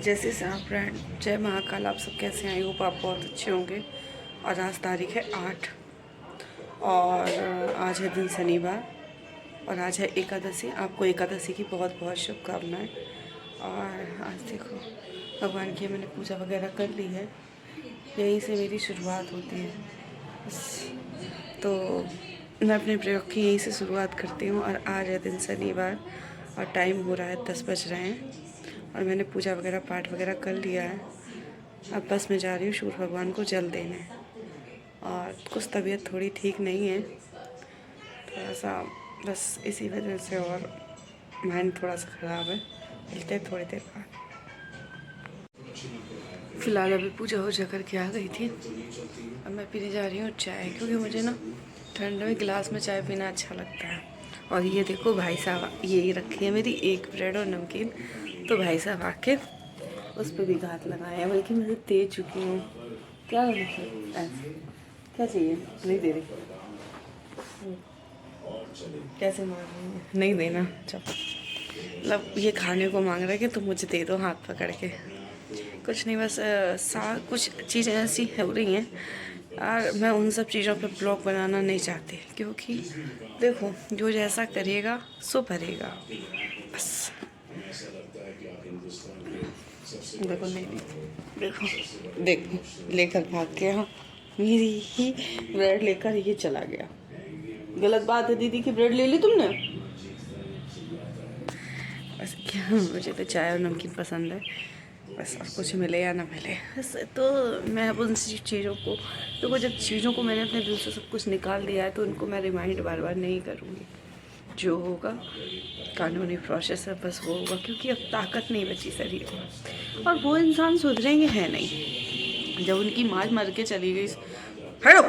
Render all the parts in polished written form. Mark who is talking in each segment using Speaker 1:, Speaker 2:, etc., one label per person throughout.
Speaker 1: जैसे से आप फ्रेंड, जय महाकाल। आप सब कैसे हैं? होप आप बहुत अच्छे होंगे। और आज तारीख है 8 और आज है दिन शनिवार और आज है एकादशी। आपको एकादशी की बहुत बहुत शुभकामनाएं। और आज देखो भगवान की मैंने पूजा वगैरह कर ली है। यहीं से मेरी शुरुआत होती है बस। तो मैं अपने प्रयोग की यहीं से शुरुआत करती हूँ। और आज है दिन शनिवार और टाइम हो रहा है 10 बज रहे हैं और मैंने पूजा वगैरह पाठ वगैरह कर लिया है। अब बस मैं जा रही हूँ सूर्य भगवान को जल देने। और कुछ तबीयत थोड़ी ठीक नहीं है, थोड़ा सा बस इसी वजह से, और माइंड थोड़ा सा ख़राब है। मिलते हैं थोड़ी देर बाद। फ़िलहाल अभी पूजा वूजा करके आ गई थी। अब मैं पीने जा रही हूँ चाय, क्योंकि मुझे ना ठंड में गिलास में चाय पीना अच्छा लगता है। और ये देखो भाई साहब, ये रखी है मेरी एक ब्रेड और नमकीन। तो भाई साहब आके उस पर भी घात लगाए हैं, बल्कि मैं दे चुकी हूँ। क्या मतलब ऐसे क्या चाहिए? नहीं दे रही। कैसे मार रही है? नहीं देना। चल, मतलब ये खाने को मांग रहा है कि तुम मुझे दे दो हाथ पकड़ के। कुछ नहीं, बस कुछ चीज़ें ऐसी हो रही हैं और मैं उन सब चीज़ों पे ब्लॉग बनाना नहीं चाहती, क्योंकि देखो जो जैसा करेगा सो भरेगा बस। देखो नहीं, देखो देखो लेकर भाग गया, मेरी ही ब्रेड लेकर ये चला गया। गलत बात है दीदी की ब्रेड ले ली तुमने। बस क्या, मुझे तो चाय और नमकीन पसंद है बस, और कुछ मिले या ना मिले बस। तो मैं अब उन चीज़ों को, देखो जब चीज़ों को मैंने अपने दिल से सब कुछ निकाल दिया है तो उनको मैं रिमाइंड बार बार नहीं करूँगी। जो होगा कानूनी प्रोसेस है, बस वो होगा, क्योंकि अब ताकत नहीं बची शरीर में। और वो इंसान सुधरेंगे हैं नहीं। जब उनकी माँ मर के चली गई, हेलो,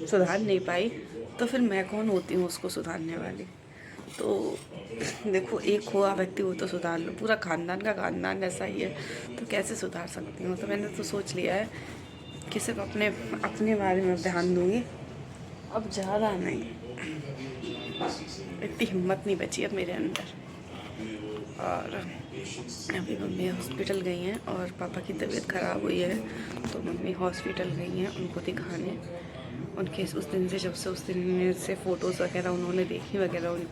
Speaker 1: सुधार नहीं पाई तो फिर मैं कौन होती हूँ उसको सुधारने वाली? तो देखो एक हुआ व्यक्ति वो तो सुधार लो, पूरा खानदान का खानदान ऐसा ही है तो कैसे सुधार सकती हूँ? तो मैंने तो सोच लिया है कि सिर्फ अपने अपने बारे में ध्यान दूँगी, अब ज़्यादा नहीं। इतनी हिम्मत नहीं बची अब मेरे अंदर। और अभी मम्मी हॉस्पिटल गई हैं और पापा की तबीयत ख़राब हुई है, तो मम्मी हॉस्पिटल गई हैं उनको दिखाने। उनके उस दिन से, जब से उस दिन से फ़ोटोज़ वगैरह उन्होंने देखी वगैरह उन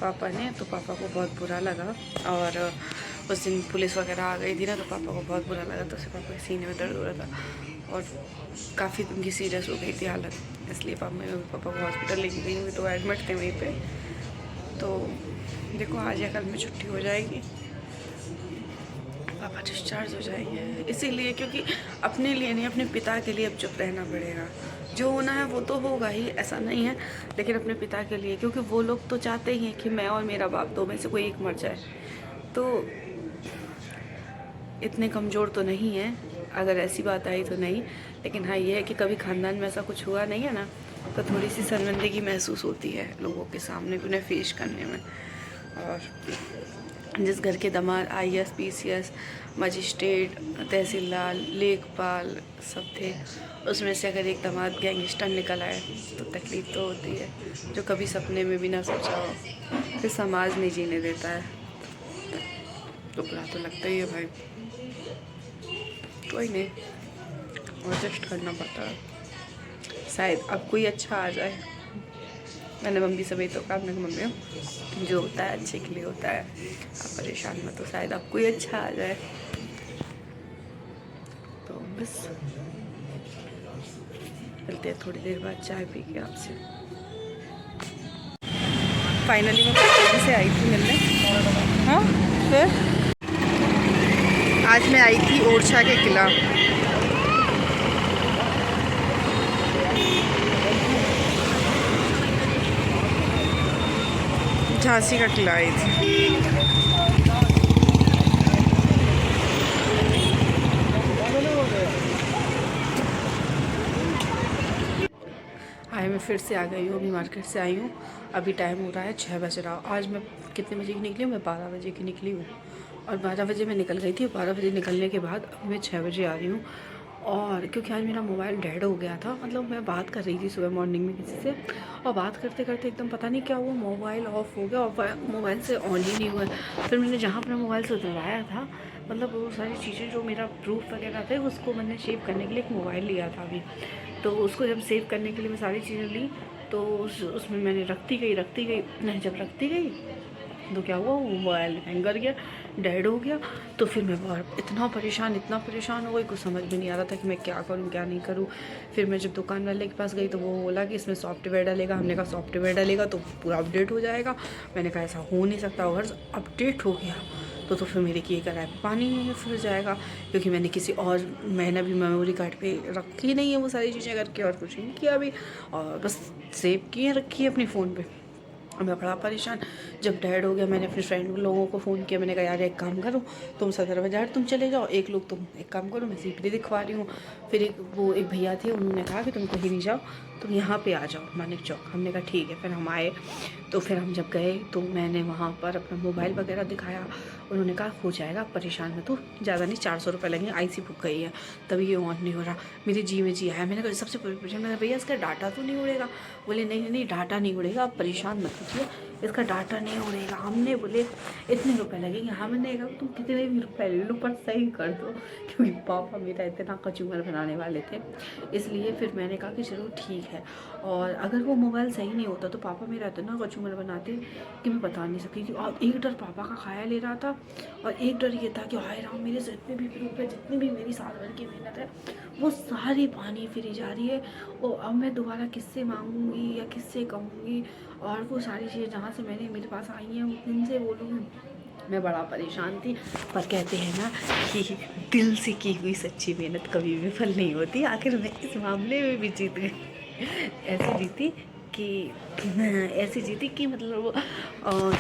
Speaker 1: पापा ने, तो पापा को बहुत बुरा लगा। और उस दिन पुलिस वगैरह आ गई थी ना, तो पापा को बहुत बुरा लगा। तो उससे पापा के सीने में दर्द हो रहा था और काफ़ी उनकी सीरियस हो गई थी हालत, इसलिए पापा को हॉस्पिटल लेके गई हुई, तो एडमिट थे वहीं पे। तो देखो आज या कल में छुट्टी हो जाएगी, पापा डिस्चार्ज हो जाएंगे। इसीलिए, क्योंकि अपने लिए नहीं, अपने पिता के लिए अब चुप रहना पड़ेगा। जो होना है वो तो होगा ही, ऐसा नहीं है, लेकिन अपने पिता के लिए, क्योंकि वो लोग तो चाहते ही हैं कि मैं और मेरा बाप दो में से कोई एक मर जाए। तो इतने कमज़ोर तो नहीं है, अगर ऐसी बात आई तो नहीं। लेकिन हाँ ये है कि कभी ख़ानदान में ऐसा कुछ हुआ नहीं है ना, तो थोड़ी सी शर्मिंदगी महसूस होती है लोगों के सामने उन्हें फेस करने में। और जिस घर के दामाद IAS PCS मजिस्ट्रेट तहसीलदार लेखपाल सब थे, उसमें से अगर एक दामाद गैंगस्टर निकल आए तो तकलीफ़ तो होती है, जो कभी सपने में भी ना सोचा हो। फिर समाज नहीं जीने देता है, तो बुरा तो लगता ही है भाई। कोई नहीं, एडजस्ट करना पड़ता है। शायद अब कोई अच्छा आ जाए। मैंने मम्मी से वही तो कहा, मैंने मम्मी जो होता है अच्छे के लिए होता है, आप परेशान मत हो, शायद अब कोई अच्छा आ जाए। तो बस मिलते हैं थोड़ी देर बाद चाय पी के आपसे। फाइनली मैं कॉलेज से आई थी मिलने। हाँ, फिर आज मैं आई थी ओरछा के किला। झांसी का किला आई थी। मैं फिर से आ गई हूँ, अभी मार्केट से आई हूँ। अभी टाइम हो रहा है 6 बज रहा। आज मैं कितने बजे की निकली हूँ? मैं 12 बजे की निकली हूँ और 12 बजे मैं निकल गई थी। 12 बजे निकलने के बाद मैं 6 बजे आ रही हूँ और क्योंकि आज मेरा मोबाइल डेड हो गया था, मतलब मैं बात कर रही थी सुबह मॉर्निंग में किसी से, और बात करते करते एकदम पता नहीं क्या हुआ, मोबाइल ऑफ हो गया और मोबाइल से ऑन ही नहीं हुआ। फिर मैंने जहाँ अपने मोबाइल से उतरवाया था, मतलब वो सारी चीज़ें जो मेरा प्रूफ वगैरह थे, उसको मैंने सेव करने के लिए एक मोबाइल लिया था अभी, तो उसको जब सेव करने के लिए मैं सारी चीज़ें ली, तो उसमें मैंने रखती गई, जब रखती गई तो क्या हुआ, वो मोबाइल हैंग कर गया, डेड हो गया। तो फिर मैं इतना परेशान हो गई, कुछ समझ में नहीं आ रहा था कि मैं क्या करूँ क्या नहीं करूँ। फिर मैं जब दुकान वाले के पास गई तो वो बोला कि इसमें सॉफ्टवेयर डालेगा। हमने कहा सॉफ्टवेयर डालेगा तो पूरा अपडेट हो जाएगा। मैंने कहा ऐसा हो नहीं सकता, अगर अपडेट हो गया तो फिर मेरे किए कराए पानी में फिर जाएगा, क्योंकि मैंने भी मेमोरी कार्ड पे रखी नहीं है वो सारी चीज़ें करके, और कुछ नहीं किया अभी, और बस सेव किए रखी है अपनी फ़ोन पे। मैं बड़ा परेशान। जब डेड हो गया, मैंने अपने फ्रेंड लोगों को फ़ोन किया, मैंने कहा यार एक काम करो, तुम सदर बाज़ार तुम चले जाओ, तुम एक काम करो, मैं सीपी दिखवा रही हूँ। फिर एक भैया थे, उन्होंने कहा कि तुम कहीं नहीं जाओ, तुम यहाँ पे आ जाओ मानिक चौक। हमने कहा ठीक है। फिर हम आए, तो फिर हम जब गए तो मैंने वहाँ पर अपना मोबाइल वगैरह दिखाया। उन्होंने कहा हो जाएगा, परेशान में तो ज़्यादा नहीं, 400 रुपये लगेंगे, आईसी बुक गई है तभी ये ऑन नहीं हो रहा। मेरे जी में जी आया। मैंने कहा सबसे परेशान, मैंने भैया इसका डाटा तो नहीं उड़ेगा? बोले नहीं डाटा नहीं उड़ेगा, आप परेशान मत कीजिए, इसका डाटा नहीं उड़ेगा। हमने बोले इतने रुपए लगेंगे। हमने कहा तुम कितने भी रुपए ले लो पर सही कर दो, क्योंकि पापा मेरा इतना कचूमर बनाने वाले थे। इसलिए फिर मैंने कहा कि चलो ठीक है। और अगर वो मोबाइल सही नहीं होता तो पापा मेरा इतना कचूमर बनाते कि मैं बता नहीं सकती थी। और एक डर पापा का खाया ले रहा था, और एक डर ये था कि हाय राम, मेरे जितने भी प्रूफ है, जितनी भी मेरी साल भर की मेहनत है, वो सारी पानी फिरी जा रही है। और अब मैं दोबारा किससे मांगूंगी या किससे कहूँगी, और वो सारी चीज़ें जहाँ से मेरे पास आई हैं उनसे बोलूँगी। मैं बड़ा परेशान थी। पर कहते हैं ना कि दिल से की हुई सच्ची मेहनत कभी भी विफल नहीं होती। आखिर मैं इस मामले में भी जीत गई। ऐसी जीती कि मतलब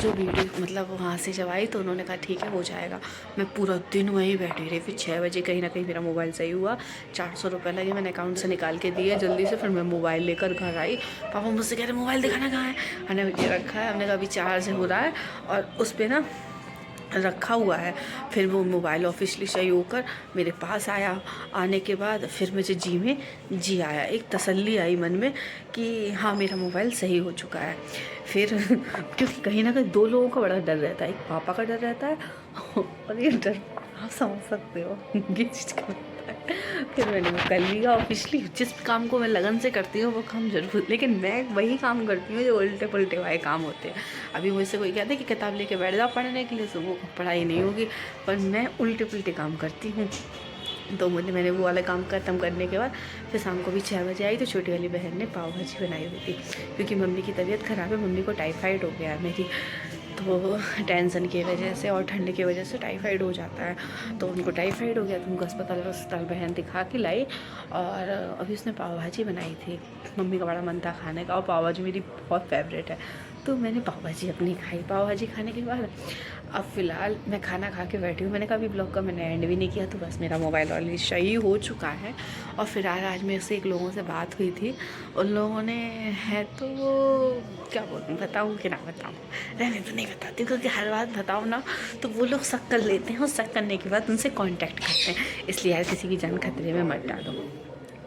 Speaker 1: जो वीडियो मतलब वहाँ से जब आई तो उन्होंने कहा ठीक है हो जाएगा। मैं पूरा दिन वहीं बैठी रही। फिर 6 बजे कहीं ना कहीं मेरा मोबाइल सही हुआ। 400 रुपये लगे, मैंने अकाउंट से निकाल के दिए जल्दी से। फिर मैं मोबाइल लेकर घर आई। पापा मुझसे कह रहे मोबाइल दिखाना कहाँ है? हमने ये रखा है। हमने कहा अभी चार्ज हो रहा है और उस पर ना रखा हुआ है। फिर वो मोबाइल ऑफिशियली सही होकर मेरे पास आया। आने के बाद फिर मुझे जी में जी आया, एक तसल्ली आई मन में कि हाँ मेरा मोबाइल सही हो चुका है। फिर क्योंकि कहीं ना कहीं 2 लोगों का बड़ा डर रहता है, एक पापा का डर रहता है और ये डर आप समझ सकते हो ये चीज़ का होता है। फिर मैंने वो कर लिया ऑफिशियली। जिस काम को मैं लगन से करती हूँ वो काम जरूर, लेकिन मैं वही काम करती हूँ जो उल्टे पुल्टे वाले काम होते हैं। अभी मुझसे कोई कहता है कि किताब लेके बैठ जाओ पढ़ने के लिए, तो वो पढ़ाई नहीं होगी, पर मैं उल्टे पुल्टे काम करती हूँ। तो मैंने वो वाला काम खत्म करने के बाद फिर शाम को भी 6 बजे आई तो छोटी वाली बहन ने पाव भाजी बनाई हुई थी, क्योंकि मम्मी की तबीयत ख़राब है। मम्मी को टाइफाइड हो गया है मेरी, तो टेंशन की वजह से और ठंड की वजह से टाइफाइड हो जाता है। तो उनको टाइफाइड हो गया तो उनको अस्पताल बहन दिखा के लाई, और अभी उसने पाव भाजी बनाई थी। मम्मी का बड़ा मन था खाने का, और पाव भाजी मेरी बहुत फेवरेट है, तो मैंने पाव भाजी अपनी खाई। पाव भाजी खाने के बाद अब फ़िलहाल मैं खाना खा के बैठी हूँ। मैंने कहा अभी ब्लॉग का मैंने एंड भी नहीं किया, तो बस मेरा मोबाइल ऑलरेडी सही हो चुका है। और फिर आज मेरे से एक लोगों से बात हुई थी, उन लोगों ने है तो क्या बोलूँ, बताऊँ कि ना बताऊँ? रहने तो नहीं बताती, क्योंकि हर बात बताओ ना तो वो लोग शक कर लेते हैं, और शक करने के बाद उनसे कांटेक्ट करते हैं। इसलिए यार किसी की जान खतरे में मत डालो,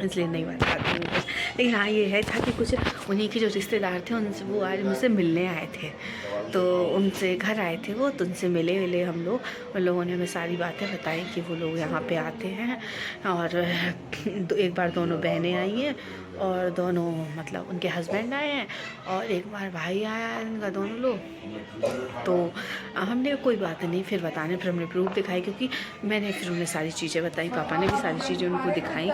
Speaker 1: इसलिए नहीं बताती हूँ कुछ। लेकिन हाँ ये है था कि कुछ उन्हीं के जो रिश्तेदार थे उनसे वो आज मुझसे मिलने आए थे, तो उनसे घर आए थे वो, तो उनसे मिले हम लोग। उन लोगों ने हमें सारी बातें बताई कि वो लोग यहाँ पे आते हैं, और एक बार दोनों बहनें आई हैं, और दोनों मतलब उनके हस्बैंड आए हैं, और एक बार भाई आया है इनका, दोनों लोग। तो हमने कोई बात नहीं फिर बताने, फिर हमने प्रूफ दिखाई, क्योंकि मैंने फिर उन्हें सारी चीज़ें बताई, पापा ने भी सारी चीज़ें उनको दिखाई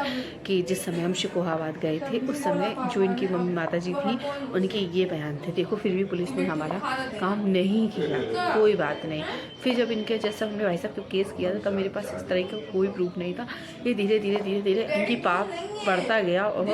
Speaker 1: कि जिस समय हम शिकोहाबाद गए थे उस समय जो इनकी मम्मी माता जी थी उनके ये बयान थे। देखो फिर भी पुलिस ने हमारा काम नहीं किया, कोई बात नहीं। फिर जब इनके जैसा हमने भाई साहब को केस किया था तब मेरे पास इस तरह का कोई प्रूफ नहीं था। ये धीरे धीरे इनकी पाप बढ़ता गया, और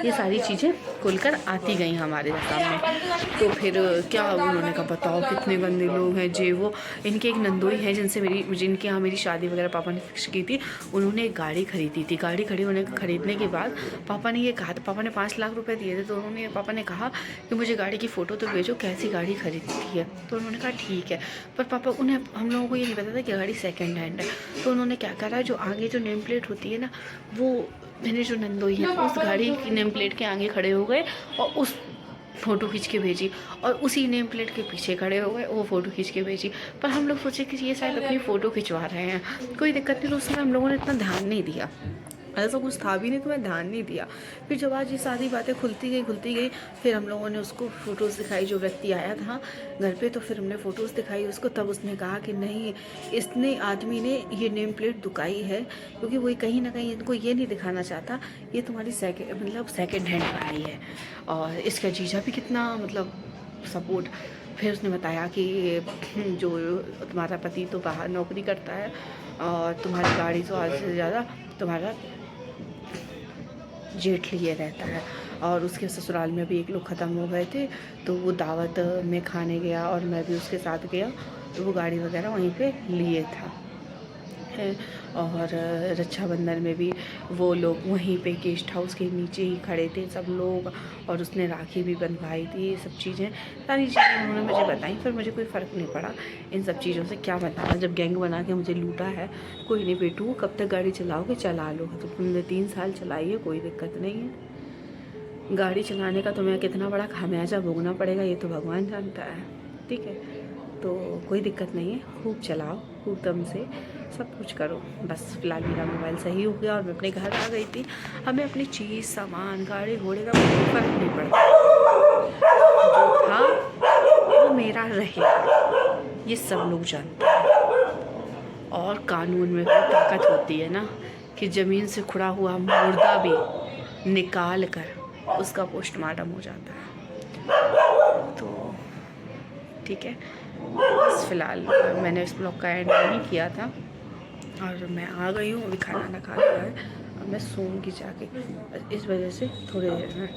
Speaker 1: ये सारी चीज़ें खुलकर आती गई हमारे सामने। तो फिर क्या उन्होंने कहा बताओ कितने गंदे लोग हैं जे वो। इनके एक नंदोई हैं जिनके यहाँ मेरी शादी वगैरह पापा ने फिक्स की थी, उन्होंने एक गाड़ी खरीदी थी। गाड़ी खरीदने के बाद पापा ने ये कहा था, पापा ने 5 लाख रुपए दिए थे, तो पापा ने कहा कि मुझे गाड़ी की फ़ोटो तो भेजो कैसी गाड़ी खरीदी थी।
Speaker 2: है। तो उन्होंने कहा ठीक है, पर पापा उन्हें हम लोगों को ये नहीं पता था कि गाड़ी सेकंड हैंड है। तो उन्होंने क्या करा, जो आगे जो नेम प्लेट होती है ना, वो मेरे जो नंदोई हैं उस गाड़ी की नेम प्लेट के आगे खड़े हो गए और उस फ़ोटो खींच के भेजी, और उसी नेम प्लेट के पीछे खड़े हो गए, वो फ़ोटो खींच के भेजी। पर हम लोग सोचे कि ये शायद अपनी फ़ोटो खिंचवा रहे हैं, कोई दिक्कत नहीं। तो उस समय हम लोगों ने इतना ध्यान नहीं दिया, ऐसा कुछ था भी नहीं, तो मैं ध्यान नहीं दिया। फिर जब आज ये सारी बातें खुलती गई, फिर हम लोगों ने उसको फ़ोटोज़ दिखाई, जो व्यक्ति आया था घर पे। तो फिर हमने फ़ोटोज़ दिखाई उसको, तब उसने कहा कि नहीं, इसने आदमी ने ये नेम प्लेट दुकाई है, क्योंकि वही कहीं ना कहीं इनको ये नहीं दिखाना चाहता ये तुम्हारी सेकेंड हैंड गाड़ी है। और इसका जीजा भी कितना मतलब सपोर्ट। फिर उसने बताया कि जो तुम्हारा पति तो बाहर नौकरी करता है, और तुम्हारी गाड़ी तो आज से ज़्यादा तुम्हारा जेठ लिए रहता है। और उसके ससुराल में भी एक लोग ख़त्म हो गए थे, तो वो दावत में खाने गया और मैं भी उसके साथ गया, तो वो गाड़ी वगैरह वहीं पे लिए था है। और रक्षाबंधन में भी वो लोग वहीं पे गेस्ट हाउस के नीचे ही खड़े थे सब लोग, और उसने राखी भी बंधवाई थी। ये सब चीज़ें, सारी चीज़ें उन्होंने मुझे बताई, पर मुझे कोई फ़र्क नहीं पड़ा इन सब चीज़ों से। क्या बताना, जब गैंग बना के मुझे लूटा है। कोई नहीं बेटू, कब तक गाड़ी चलाओगे, चला लो। तो तुमने 3 साल चलाई है, कोई दिक्कत नहीं है। गाड़ी चलाने का तुम्हें कितना बड़ा खामियाजा भोगना पड़ेगा ये तो भगवान जानता है, ठीक है। तो कोई दिक्कत नहीं है, खूब चलाओ, खूब दम से सब कुछ करो। बस फिलहाल मेरा मोबाइल सही हो गया और मैं अपने घर आ गई थी। हमें अपनी चीज़, सामान, गाड़ी घोड़े का कोई फ़र्क नहीं पड़ता, जो था वो मेरा रहेगा, ये सब लोग जानते हैं। और कानून में भी ताकत होती है ना, कि ज़मीन से खुड़ा हुआ मुर्दा भी निकाल कर उसका पोस्टमार्टम हो जाता है। तो ठीक है, बस फ़िलहाल मैंने इस ब्लॉग का एंड नहीं किया था, और मैं आ गई हूँ। अभी खाना खा लिया है, अब मैं सोऊंगी जाके, इस वजह से थोड़ी देर में